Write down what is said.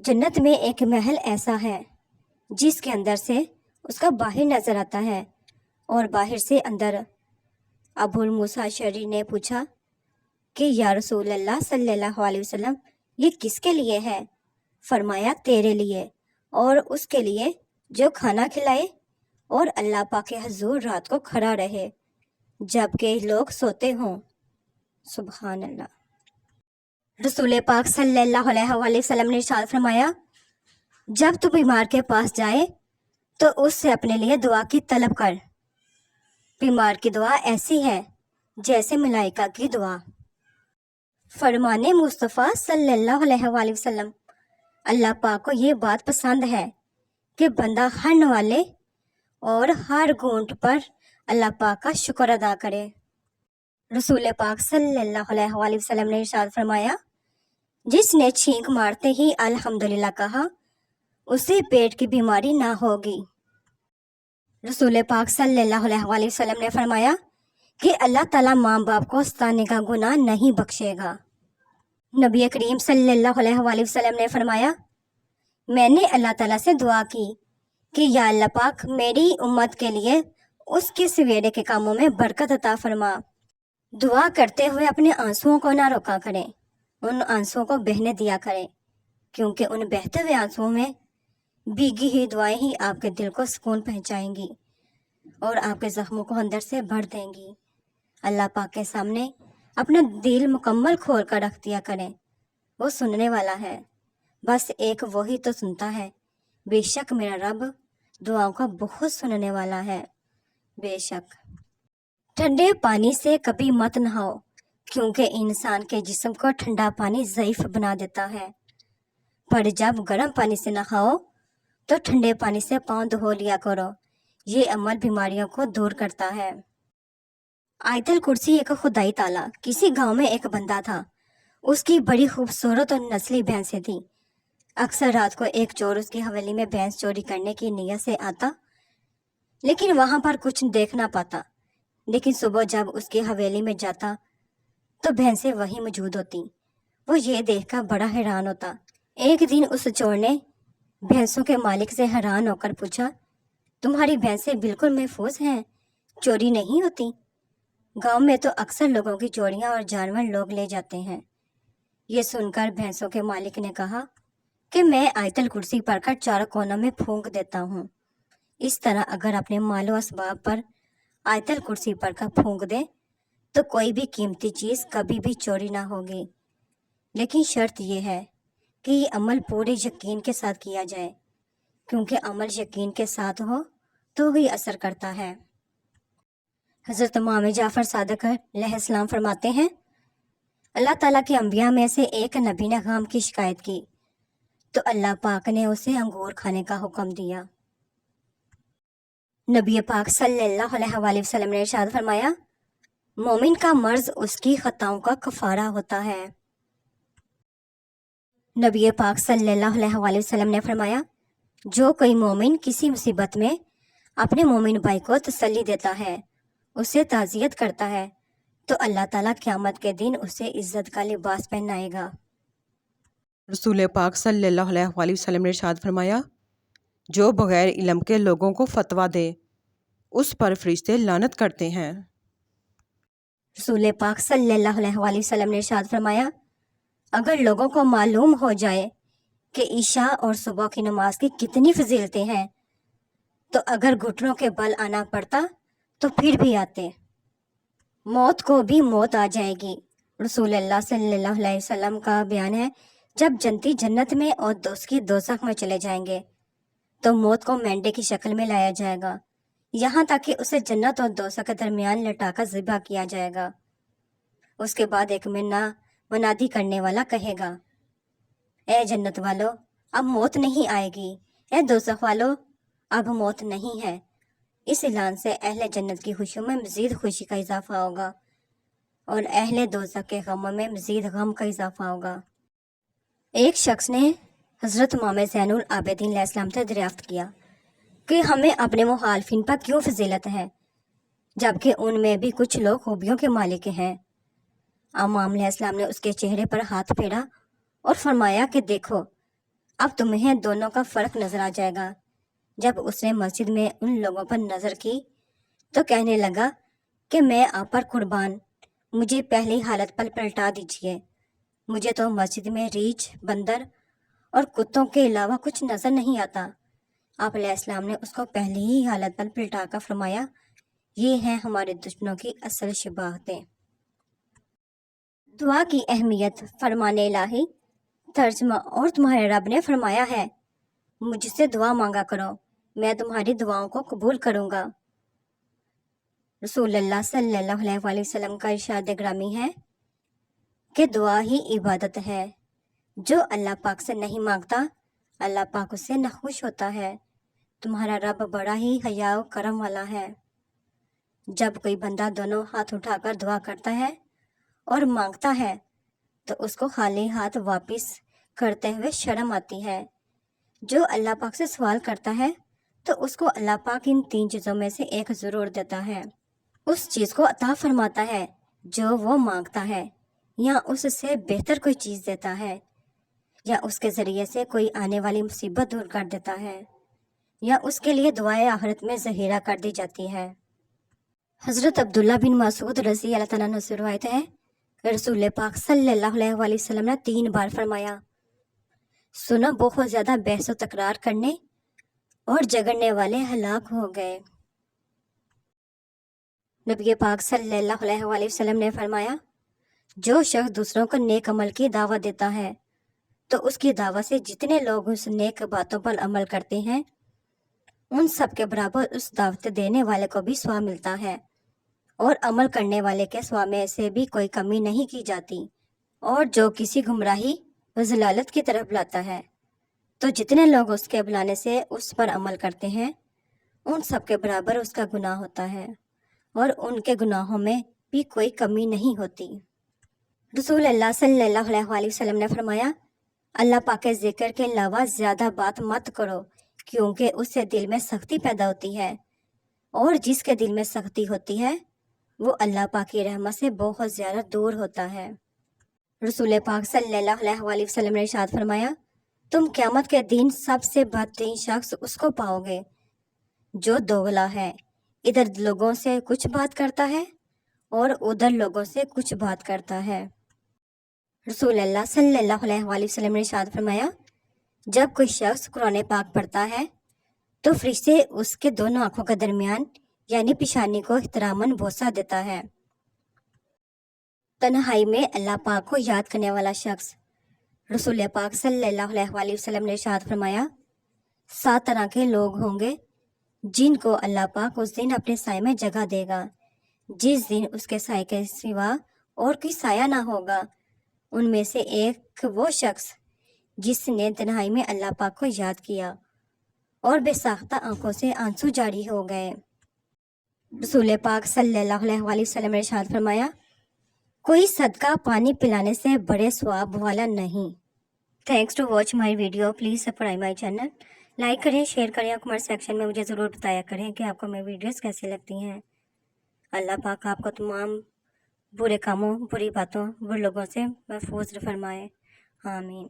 جنت میں ایک محل ایسا ہے جس کے اندر سے اس کا باہر نظر آتا ہے اور باہر سے اندر۔ ابو الموسیٰ اشعری نے پوچھا کہ یا رسول اللہ صلی اللہ علیہ وسلم، یہ کس کے لیے ہے؟ فرمایا تیرے لیے اور اس کے لیے جو کھانا کھلائے اور اللہ پاک کے حضور رات کو کھڑا رہے جبکہ لوگ سوتے ہوں۔ سبحان اللہ۔ رسول پاک صلی اللہ علیہ وسلم نے ارشاد فرمایا، جب تو بیمار کے پاس جائے تو اس سے اپنے لیے دعا کی طلب کر۔ بیمار کی دعا ایسی ہے جیسے ملائکہ کی دعا۔ فرمان مصطفیٰ صلی اللہ علیہ وآلہ وسلم، اللہ پاک کو یہ بات پسند ہے کہ بندہ ہر نوالے اور ہر گھونٹ پر اللہ پاک کا شکر ادا کرے۔ رسول پاک صلی اللہ علیہ وآلہ وسلم نے ارشاد فرمایا، جس نے چھینک مارتے ہی الحمدللہ کہا اسے پیٹ کی بیماری نہ ہوگی۔ رسول پاک صلی اللہ علیہ وآلہ وسلم نے فرمایا کہ اللہ تعالیٰ ماں باپ کو ستانے کا گناہ نہیں بخشے گا۔ نبی کریم صلی اللہ علیہ وآلہ وسلم نے فرمایا، میں نے اللہ تعالیٰ سے دعا کی کہ یا اللہ پاک میری امت کے لیے اس کے سویرے کے کاموں میں برکت عطا فرما۔ دعا کرتے ہوئے اپنے آنسوؤں کو نہ روکا کریں، ان آنسوؤں کو بہنے دیا کریں، کیونکہ ان بہتے ہوئے آنسوؤں میں بھیگی ہوئی دعائیں ہی آپ کے دل کو سکون پہنچائیں گی اور آپ کے زخموں کو اندر سے بھر دیں گی۔ اللہ پاک کے سامنے اپنا دل مکمل کھول کر رکھ دیا کریں، وہ سننے والا ہے، بس ایک وہی تو سنتا ہے۔ بے شک میرا رب دعاؤں کا بہت سننے والا ہے۔ بے شک ٹھنڈے پانی سے کبھی مت نہاؤ، کیونکہ انسان کے جسم کو ٹھنڈا پانی ضعیف بنا دیتا ہے، پر جب گرم پانی سے نہاؤ تو ٹھنڈے پانی سے پاؤں دھو لیا کرو، یہ عمل بیماریوں کو دور کرتا ہے۔ آیت الکرسی ایک خدائی تالا۔ کسی گاؤں میں ایک بندہ تھا، اس کی بڑی خوبصورت اور نسلی بھینسیں تھیں۔ اکثر رات کو ایک چور اس کی حویلی میں بھینس چوری کرنے کی نیت سے آتا، لیکن وہاں پر کچھ دیکھ نہ پاتا، لیکن صبح جب اس کی حویلی میں جاتا تو بھینسیں وہیں موجود ہوتی۔ وہ یہ دیکھ کر بڑا حیران ہوتا۔ ایک دن اس چور نے بھینسوں کے مالک سے حیران ہو کر پوچھا، تمہاری بھینسیں بالکل محفوظ ہیں، چوری نہیں ہوتی؟ گاؤں میں تو اکثر لوگوں کی چوریاں اور جانور لوگ لے جاتے ہیں۔ یہ سن کر بھینسوں کے مالک نے کہا کہ میں آیت الکرسی پڑھ کر چاروں کونوں میں پھونک دیتا ہوں، اس طرح اگر اپنے مال و اسباب پر آیت الکرسی پڑھ کر پھونک دے تو کوئی بھی قیمتی چیز کبھی بھی چوری نہ ہوگی، لیکن شرط یہ ہے کہ یہ عمل پورے یقین کے ساتھ کیا جائے، کیونکہ عمل یقین کے ساتھ ہو تو ہی اثر کرتا ہے۔ حضرت امام جعفر صادق علیہ السلام فرماتے ہیں، اللہ تعالیٰ کے انبیاء میں سے ایک نبی نے غم کی شکایت کی تو اللہ پاک نے اسے انگور کھانے کا حکم دیا۔ نبی پاک صلی اللہ علیہ وآلہ وسلم نے ارشاد فرمایا، مومن کا مرض اس کی خطاؤں کا کفارہ ہوتا ہے۔ نبی پاک صلی اللہ علیہ وآلہ وسلم نے فرمایا، جو کوئی مومن کسی مصیبت میں اپنے مومن بھائی کو تسلی دیتا ہے، اسے تعزیت کرتا ہے، تو اللہ تعالیٰ قیامت کے دن اسے عزت کا لباس پہنائے گا۔ رسول پاک صلی اللہ علیہ وآلہ وسلم نے ارشاد فرمایا، جو بغیر علم کے لوگوں کو فتویٰ دے اس پر فرشتے لعنت کرتے ہیں۔ رسول پاک صلی اللہ علیہ وآلہ وسلم نے ارشاد فرمایا، اگر لوگوں کو معلوم ہو جائے کہ عشاء اور صبح کی نماز کی کتنی فضیلتیں ہیں تو اگر گھٹنوں کے بل آنا پڑتا تو پھر بھی آتے۔ موت کو بھی موت آ جائے گی۔ رسول اللہ صلی اللہ علیہ وسلم کا بیان ہے، جب جنتی جنت میں اور دوزخی دوزخ میں چلے جائیں گے تو موت کو مینڈے کی شکل میں لایا جائے گا، یہاں تک کہ اسے جنت اور دوزخ کے درمیان لٹا کر ذبح کیا جائے گا۔ اس کے بعد ایک منادی کرنے والا کہے گا، اے جنت والو اب موت نہیں آئے گی، اے دوزخ والو اب موت نہیں ہے۔ اس اعلان سے اہل جنت کی خوشیوں میں مزید خوشی کا اضافہ ہوگا اور اہل دوزخ کے غموں میں مزید غم کا اضافہ ہوگا۔ ایک شخص نے حضرت امام زین العابدین علیہ السلام سے دریافت کیا کہ ہمیں اپنے مخالفین پر کیوں فضیلت ہے جبکہ ان میں بھی کچھ لوگ خوبیوں کے مالک ہیں۔ امام علیہ السلام نے اس کے چہرے پر ہاتھ پھیرا اور فرمایا کہ دیکھو، اب تمہیں دونوں کا فرق نظر آ جائے گا۔ جب اس نے مسجد میں ان لوگوں پر نظر کی تو کہنے لگا کہ میں آپ پر قربان، مجھے پہلی حالت پر پلٹا دیجیے۔ مجھے تو مسجد میں ریچھ، بندر اور کتوں کے علاوہ کچھ نظر نہیں آتا۔ آپ علیہ السلام نے اس کو پہلی ہی حالت پر پلٹا کر فرمایا، یہ ہیں ہمارے دشمنوں کی اصل شباہتیں۔ دعا کی اہمیت۔ فرمان الہی ترجمہ، اور تمہارے رب نے فرمایا ہے، مجھ سے دعا مانگا کرو، میں تمہاری دعاؤں کو قبول کروں گا۔ رسول اللہ صلی اللہ علیہ وآلہ وسلم کا ارشاد گرامی ہے کہ دعا ہی عبادت ہے۔ جو اللہ پاک سے نہیں مانگتا، اللہ پاک اس سے ناخوش ہوتا ہے۔ تمہارا رب بڑا ہی حیا و کرم والا ہے۔ جب کوئی بندہ دونوں ہاتھ اٹھا کر دعا کرتا ہے اور مانگتا ہے تو اس کو خالی ہاتھ واپس کرتے ہوئے شرم آتی ہے۔ جو اللہ پاک سے سوال کرتا ہے تو اس کو اللہ پاک ان 3 چیزوں میں سے ایک ضرور دیتا ہے۔ اس چیز کو عطا فرماتا ہے جو وہ مانگتا ہے، یا اس سے بہتر کوئی چیز دیتا ہے، یا اس کے ذریعے سے کوئی آنے والی مصیبت دور کر دیتا ہے، یا اس کے لیے دعائے آخرت میں ذخیرہ کر دی جاتی ہے۔ حضرت عبداللہ بن مسعود رضی اللہ تعالیٰ عنہ سے روایت ہے کہ رسول پاک صلی اللہ علیہ وآلہ وسلم نے 3 بار فرمایا، سنو، بہت زیادہ بحث و تکرار کرنے اور جھگڑنے والے ہلاک ہو گئے۔ نبی پاک صلی اللہ علیہ وآلہ وسلم نے فرمایا، جو شخص دوسروں کو نیک عمل کی دعوت دیتا ہے تو اس کی دعوت سے جتنے لوگ اس نیک باتوں پر عمل کرتے ہیں ان سب کے برابر اس دعوت دینے والے کو بھی ثواب ملتا ہے، اور عمل کرنے والے کے ثواب میں سے بھی کوئی کمی نہیں کی جاتی۔ اور جو کسی گمراہی و ضلالت کی طرف بلاتا ہے تو جتنے لوگ اس کے بلانے سے اس پر عمل کرتے ہیں ان سب کے برابر اس کا گناہ ہوتا ہے، اور ان کے گناہوں میں بھی کوئی کمی نہیں ہوتی۔ رسول اللہ صلی اللہ علیہ وآلہ وسلم نے فرمایا، اللہ پاک کے ذکر کے علاوہ زیادہ بات مت کرو، کیونکہ اس سے دل میں سختی پیدا ہوتی ہے، اور جس کے دل میں سختی ہوتی ہے وہ اللہ پاک کی رحمت سے بہت زیادہ دور ہوتا ہے۔ رسول پاک صلی اللہ علیہ وآلہ وسلم نے ارشاد فرمایا، تم قیامت کے دن سب سے بدترین شخص اس کو پاؤ گے جو دوغلا ہے، ادھر لوگوں سے کچھ بات کرتا ہے اور ادھر لوگوں سے کچھ بات کرتا ہے۔ رسول اللہ صلی اللہ علیہ وآلہ وسلم نے ارشاد فرمایا، جب کوئی شخص قرآن پاک پڑھتا ہے تو فرشتے اس کے دونوں آنکھوں کے درمیان یعنی پیشانی کو احتراماً بوسہ دیتا ہے۔ تنہائی میں اللہ پاک کو یاد کرنے والا شخص۔ رسول پاک صلی اللہ علیہ وآلہ وسلم نے ارشاد فرمایا، 7 طرح کے لوگ ہوں گے جن کو اللہ پاک اس دن اپنے سائے میں جگہ دے گا، جس دن اس کے سائے کے سوا اور کوئی سایہ نہ ہوگا۔ ان میں سے ایک وہ شخص جس نے تنہائی میں اللہ پاک کو یاد کیا اور بے ساختہ آنکھوں سے آنسو جاری ہو گئے۔ رسول پاک صلی اللہ علیہ وآلہ وسلم نے ارشاد فرمایا، کوئی صدقہ پانی پلانے سے بڑے ثواب والا نہیں۔ Thanks to watch my video, please subscribe my channel, like کریں، شیئر کریں اور کمنٹ سیکشن میں مجھے ضرور بتایا کریں کہ آپ کو میری ویڈیوز کیسی لگتی ہیں۔ اللہ پاک آپ کو تمام برے کاموں، بری باتوں، برے لوگوں سے محفوظ فرمائے، آمین۔